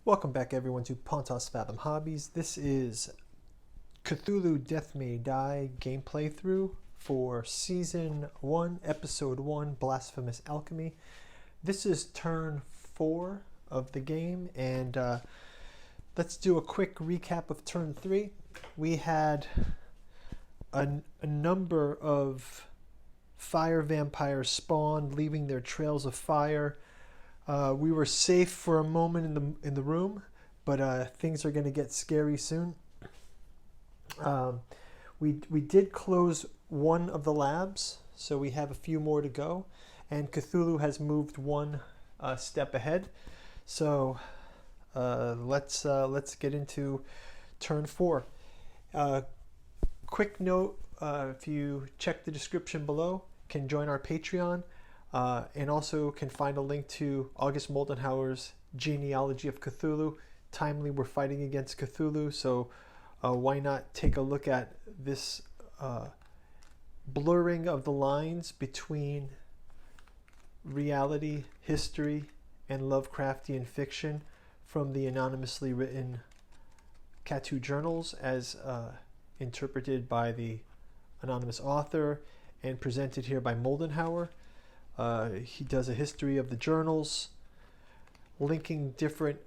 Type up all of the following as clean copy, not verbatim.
Welcome back everyone to Pontos Fathom Hobbies. This is Cthulhu Death May Die gameplay through for Season 1, Episode 1, Blasphemous Alchemy. This is turn 4 of the game, and let's do a quick recap of turn 3. We had a number of fire vampires spawn, leaving their trails of fire. We were safe for a moment in the room, but things are going to get scary soon. We did close one of the labs, so we have a few more to go, and Cthulhu has moved one step ahead. So let's get into turn 4. Quick note: if you check the description below, can join our Patreon. And also can find a link to August Moldenhauer's Genealogy of Cthulhu. Timely, we're fighting against Cthulhu, so why not take a look at this blurring of the lines between reality, history, and Lovecraftian fiction from the anonymously written Cthulhu journals as interpreted by the anonymous author and presented here by Moldenhauer. He does a history of the journals, linking different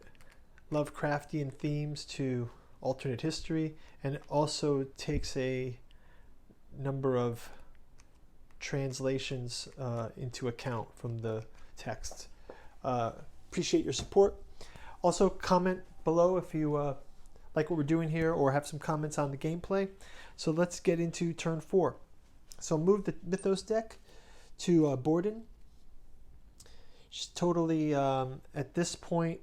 Lovecraftian themes to alternate history, and also takes a number of translations into account from the text. Appreciate your support. Also, comment below if you like what we're doing here or have some comments on the gameplay. So let's get into turn 4. So move the Mythos deck to Borden. She's totally, at this point,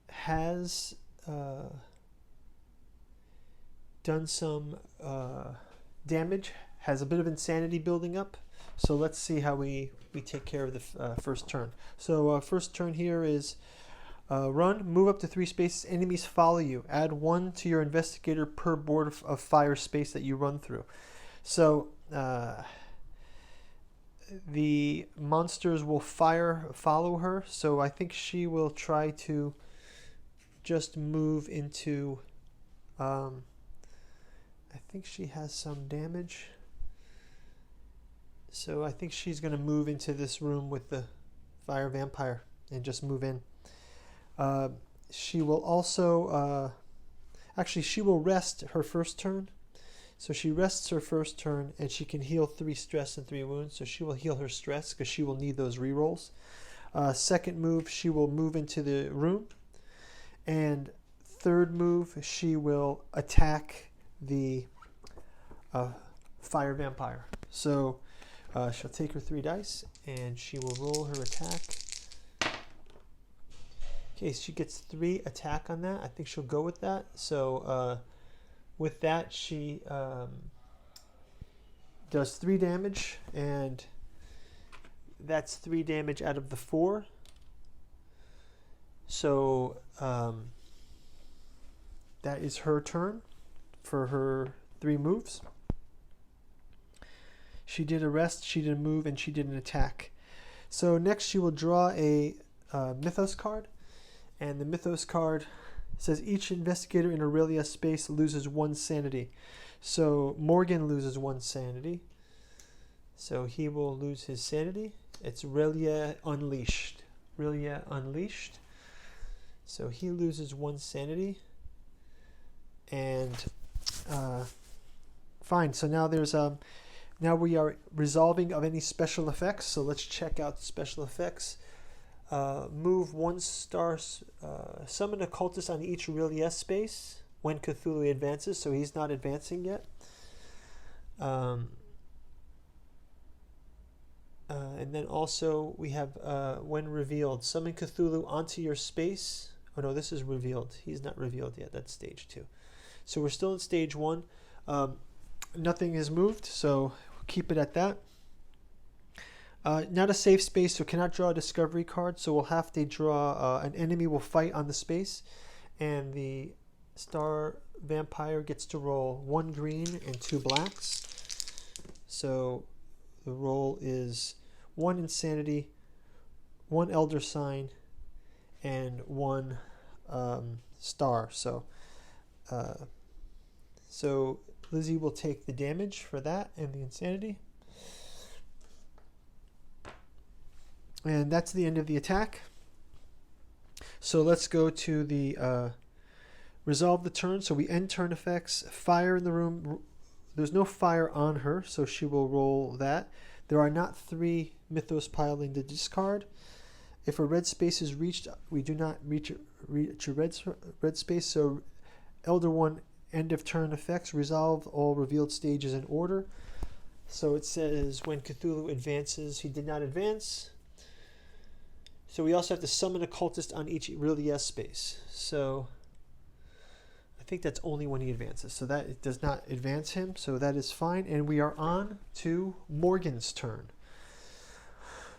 has done some damage, has a bit of insanity building up. So let's see how we take care of the first turn. So first turn here is run, move up to 3 spaces, enemies follow you. Add 1 to your investigator per board of fire space that you run through. So the monsters will follow her, so I think she will try to just move into I think she has some damage, so I think she's going to move into this room with the fire vampire and just move in. She will also actually she will rest her first turn. So she rests her first turn, and she can heal 3 stress and 3 wounds. So she will heal her stress because she will need those rerolls. Second move, she will move into the room. And third move, she will attack the fire vampire. So she'll take her 3 dice, and she will roll her attack. Okay, she gets 3 attack on that. I think she'll go with that. So with that, she does 3 damage, and that's 3 damage out of the 4. So that is her turn for her 3 moves. She did a rest, she did a move, and she did an attack. So next she will draw a Mythos card, and the Mythos card says each investigator in Aurelia space loses 1 sanity. So Morgan loses 1 sanity. So he will lose his sanity. It's Aurelia Unleashed. Aurelia Unleashed. So he loses 1 sanity. And fine. So now there's now we are resolving of any special effects. So let's check out special effects. Move 1 star, summon a cultist on each Aurelia space when Cthulhu advances, so he's not advancing yet. And then also we have when revealed, summon Cthulhu onto your space. Oh no, this is revealed. He's not revealed yet. That's stage 2. So we're still in stage 1. Nothing has moved, so we'll keep it at that. Not a safe space, so cannot draw a discovery card, so we'll have to draw an enemy will fight on the space, and the star vampire gets to roll 1 green and 2 blacks. So the roll is 1 insanity, 1 elder sign, and 1 star. So Lizzie will take the damage for that and the insanity. And that's the end of the attack. So let's go to the resolve the turn. So we end turn effects. Fire in the room. There's no fire on her, so she will roll that. There are not 3 mythos piling to discard. If a red space is reached, we do not reach a red space. So Elder One, end of turn effects. Resolve all revealed stages in order. So it says when Cthulhu advances, he did not advance. So we also have to summon a cultist on each real yes space. So I think that's only when he advances. So that it does not advance him. So that is fine. And we are on to Morgan's turn.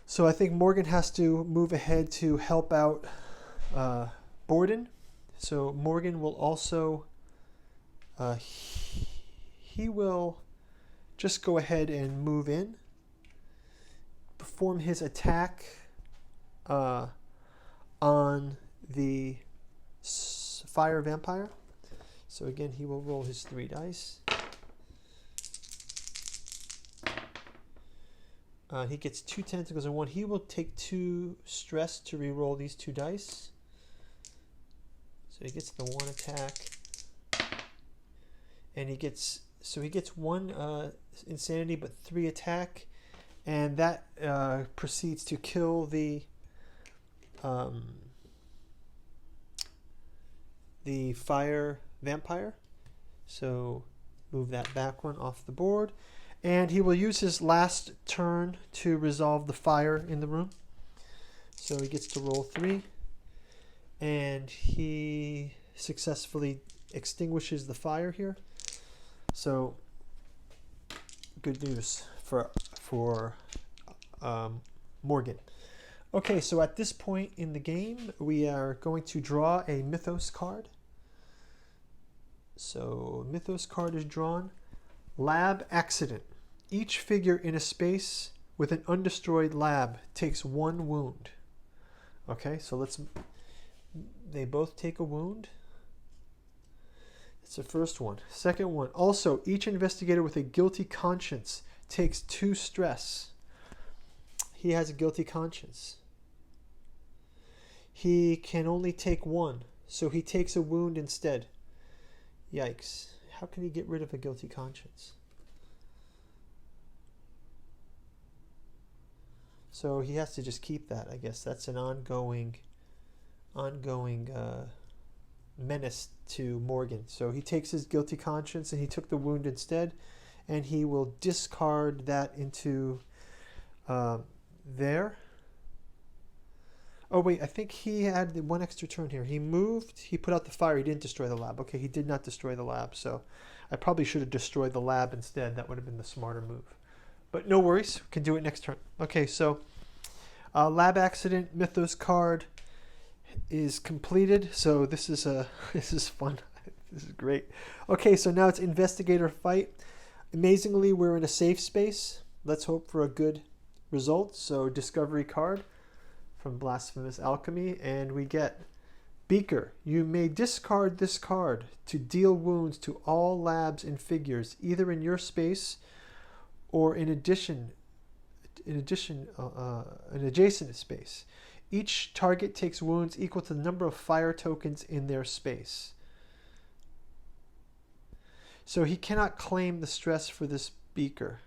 So I think Morgan has to move ahead to help out Borden. So Morgan will also, he will just go ahead and move in, perform his attack on the fire vampire. So again, he will roll his 3 dice. He gets 2 tentacles and 1. He will take 2 stress to re-roll these 2 dice. So he gets the 1 attack. And he gets 1 insanity but 3 attack. And that proceeds to kill the fire vampire. So move that back 1 off the board. And he will use his last turn to resolve the fire in the room. So he gets to roll 3. And he successfully extinguishes the fire here. So good news for Morgan. Okay, so at this point in the game, we are going to draw a Mythos card. So Mythos card is drawn. Lab accident. Each figure in a space with an undestroyed lab takes 1 wound. Okay, so they both take a wound. That's the first one. Second one, also each investigator with a guilty conscience takes 2 stress. He has a guilty conscience. He can only take 1, so he takes a wound instead. Yikes. How can he get rid of a guilty conscience? So he has to just keep that, I guess. That's an ongoing menace to Morgan. So he takes his guilty conscience and he took the wound instead. And he will discard that into there. Oh, wait, I think he had 1 extra turn here. He moved, he put out the fire, he didn't destroy the lab. Okay, he did not destroy the lab. So I probably should have destroyed the lab instead. That would have been the smarter move. But no worries, we can do it next turn. Okay, so lab accident Mythos card is completed. So this is fun. This is great. Okay, so now it's investigator fight. Amazingly, we're in a safe space. Let's hope for a good result. So discovery card from Blasphemous Alchemy, and we get Beaker. You may discard this card to deal wounds to all labs and figures, either in your space or an adjacent space. Each target takes wounds equal to the number of fire tokens in their space. So he cannot claim the stress for this Beaker.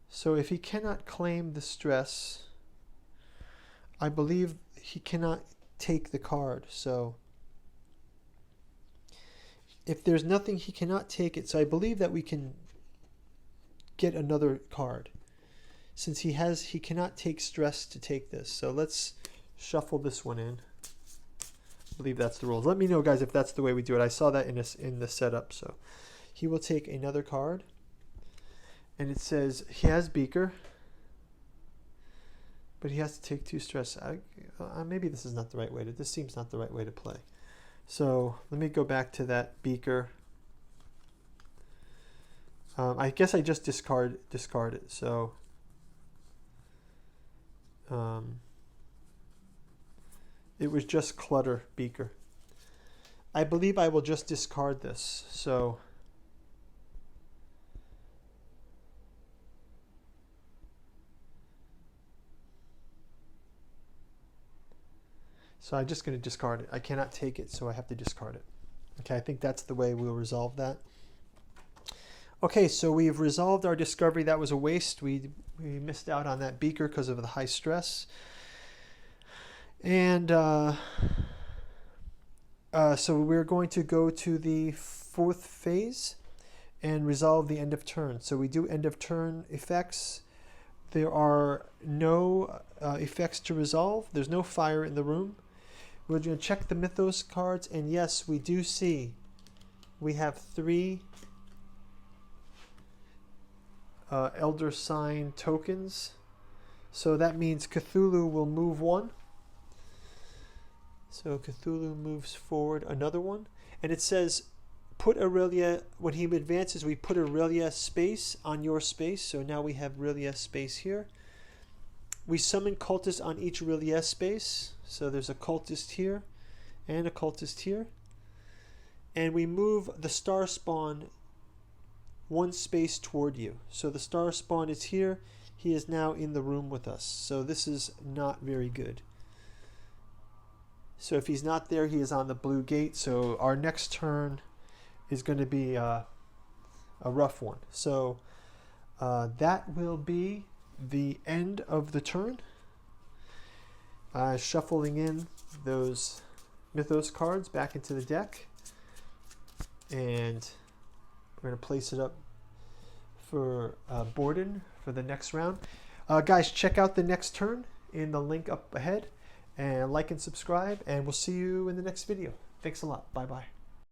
So if he cannot claim the stress, I believe he cannot take the card. So if there's nothing, he cannot take it. So I believe that we can get another card. Since he cannot take stress to take this. So let's shuffle this one in. I believe that's the rules. Let me know, guys, if that's the way we do it. I saw that in the setup. So he will take another card. And it says he has Beaker, but he has to take 2 stress. Maybe this is not the right way to. This seems not the right way to play. So let me go back to that Beaker. I guess I just discard it. So It was just clutter beaker. I believe I will just discard this. So I'm just going to discard it. I cannot take it, so I have to discard it. Okay, I think that's the way we'll resolve that. Okay, so we've resolved our discovery. That was a waste. We missed out on that beaker because of the high stress. And so we're going to go to the fourth phase and resolve the end of turn. So we do end of turn effects. There are no effects to resolve. There's no fire in the room. We're going to check the Mythos cards, and yes, we do see we have 3 Elder Sign tokens. So that means Cthulhu will move 1. So Cthulhu moves forward another 1. And it says, put Aurelia, when he advances, we put Aurelia space on your space. So now we have Aurelia space here. We summon cultists on each Aurelia space. So there's a cultist here and a cultist here. And we move the star spawn 1 space toward you. So the star spawn is here. He is now in the room with us. So this is not very good. So if he's not there, he is on the blue gate. So our next turn is going to be a rough one. So that will be the end of the turn. Shuffling in those Mythos cards back into the deck. And we're going to place it up for Borden for the next round. Guys, check out the next turn in the link up ahead. And like and subscribe. And we'll see you in the next video. Thanks a lot. Bye-bye.